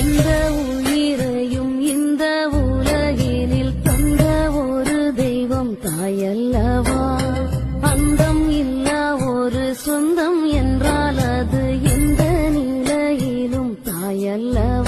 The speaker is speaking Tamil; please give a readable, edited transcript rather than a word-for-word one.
இந்த உயிரையும் இந்த உலகினில் தந்த ஒரு தெய்வம் தாயல்லவா. அந்தம் இல்லா ஒரு சொந்தம் என்றால் அது எந்த நிலையிலும் தாயல்லவா.